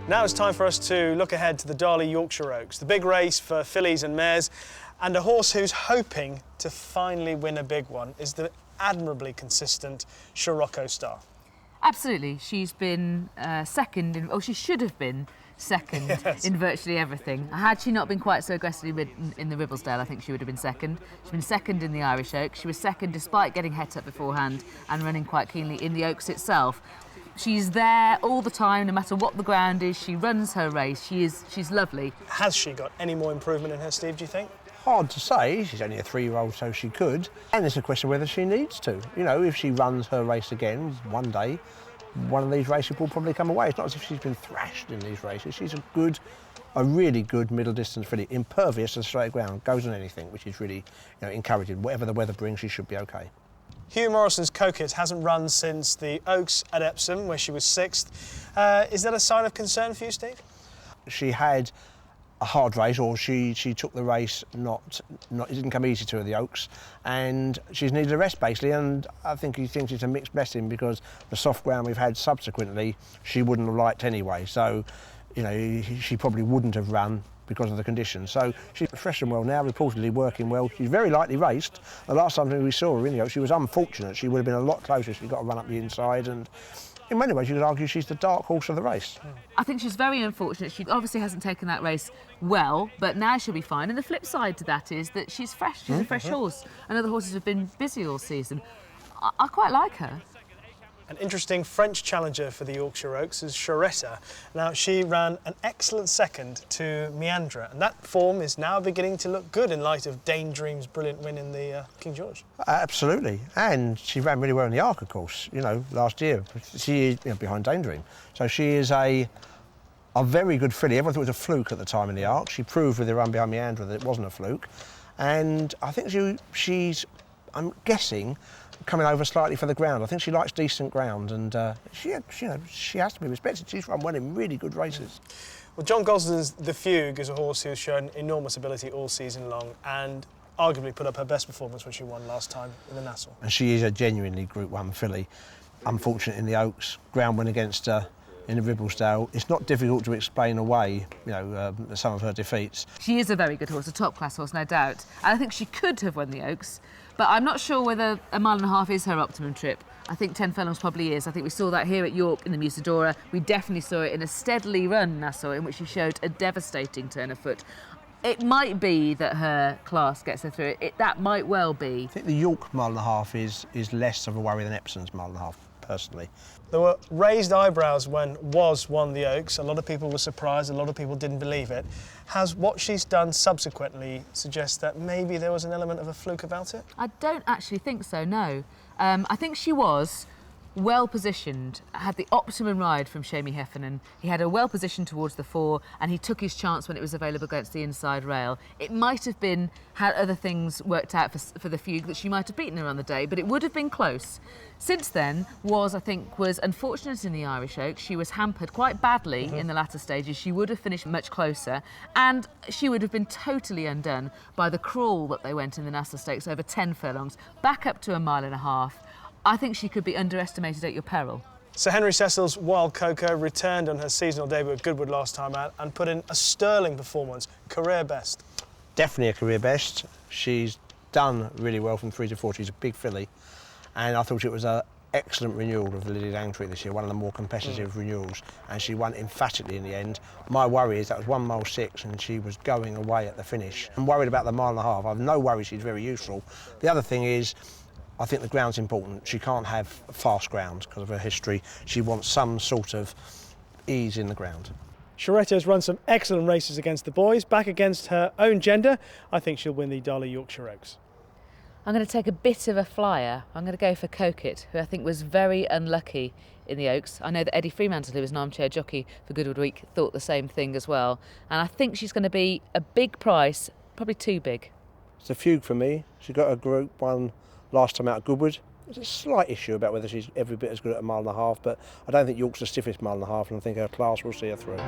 Now it's time for us to look ahead to the Darley Yorkshire Oaks, the big race for fillies and mares, and a horse who's hoping to finally win a big one is the admirably consistent Scirocco Star. Absolutely. She's been second in, she should have been second Yes. in virtually everything. Had she not been quite so aggressively ridden in the Ribblesdale, I think she would have been second. She's been second in the Irish Oaks. She was second despite getting het up beforehand and running quite keenly in the Oaks itself. She's there all the time, no matter what the ground is. She runs her race. She's lovely. Has she got any more improvement in her, Steve, do you think? Hard to say. She's only a 3-year-old, so she could. And it's a question of whether she needs to. You know, if she runs her race again one day, one of these races will probably come away. It's not as if she's been thrashed in these races. She's a really good middle distance filly, impervious to straight ground, goes on anything, which is really, encouraging. Whatever the weather brings, she should be okay. Hugh Morrison's Coquette hasn't run since the Oaks at Epsom, where she was 6th. Is that a sign of concern for you, Steve? She had a hard race, or she took the race it didn't come easy to her, the Oaks, and she's needed a rest basically, and I think he thinks it's a mixed blessing because the soft ground we've had subsequently she wouldn't have liked anyway, so she probably wouldn't have run because of the conditions. So she's fresh and well now, reportedly working well. She's very lightly raced. The last time we saw her in the Oaks, she was unfortunate. She would have been a lot closer. She got to run up the inside, and in many ways you could argue she's the dark horse of the race. I think she's very unfortunate. She obviously hasn't taken that race well, but now she'll be fine. And the flip side to that is that she's fresh. She's a fresh horse. And other horses have been busy all season. I quite like her. An interesting French challenger for the Yorkshire Oaks is Charetta. Now, she ran an excellent second to Meandra, and that form is now beginning to look good in light of Dane Dream's brilliant win in the King George. Absolutely, and she ran really well in the Arc, of course, last year. She is behind Dane Dream. So she is a very good filly. Everyone thought it was a fluke at the time in the Arc. She proved with the run behind Meandra that it wasn't a fluke. And I think she's, I'm guessing, coming over slightly for the ground. I think she likes decent ground, and she has to be respected. She's run well in really good races. Well, John Gosden's The Fugue is a horse who's shown enormous ability all season long and arguably put up her best performance when she won last time in the Nassau. And she is a genuinely Group 1 filly. Unfortunate in the Oaks, ground went against her in the Ribblesdale. It's not difficult to explain away, some of her defeats. She is a very good horse, a top-class horse, no doubt. And I think she could have won the Oaks, but I'm not sure whether 1.5 miles is her optimum trip. I think 10 furlongs probably is. I think we saw that here at York in the Musadora. We definitely saw it in a steadily run Nassau, in which she showed a devastating turn of foot. It might be that her class gets her through it. That might well be. I think the York 1.5 is less of a worry than Epsom's 1.5, personally. There were raised eyebrows when Was won the Oaks. A lot of people were surprised, a lot of people didn't believe it. Has what she's done subsequently suggest that maybe there was an element of a fluke about it? I don't actually think so, no. I think she was well positioned, had the optimum ride from Seamie Heffernan. He had her well positioned towards the 4, and he took his chance when it was available against the inside rail. It might have been, had other things worked out for the Fugue, that she might have beaten her on the day, but it would have been close. Since then, I think, was unfortunate in the Irish Oaks. She was hampered quite badly in the latter stages. She would have finished much closer, and she would have been totally undone by the crawl that they went in the Nassau Stakes over 10 furlongs, back up to 1.5 miles. I think she could be underestimated at your peril. Sir Henry Cecil's Wild Coco returned on her seasonal debut at Goodwood last time out and put in a sterling performance, career best. Definitely a career best. She's done really well from 3 to 4. She's a big filly, and I thought it was an excellent renewal of the Lydia Langtree this year, one of the more competitive renewals, and she won emphatically in the end. My worry is that was 1 mile 6 and she was going away at the finish. I'm worried about the 1.5 miles. I've no worry, she's very useful. The other thing is, I think the ground's important. She can't have fast ground because of her history. She wants some sort of ease in the ground. Charetta has run some excellent races against the boys. Back against her own gender, I think she'll win the Darley Yorkshire Oaks. I'm going to take a bit of a flyer. I'm going to go for Coquette, who I think was very unlucky in the Oaks. I know that Eddie Fremantle, who was an armchair jockey for Goodwood Week, thought the same thing as well. And I think she's going to be a big price, probably too big. It's a Fugue for me. She got a Group 1 last time out at Goodwood. There's a slight issue about whether she's every bit as good at 1.5 miles, but I don't think York's the stiffest 1.5 miles, and I think her class will see her through.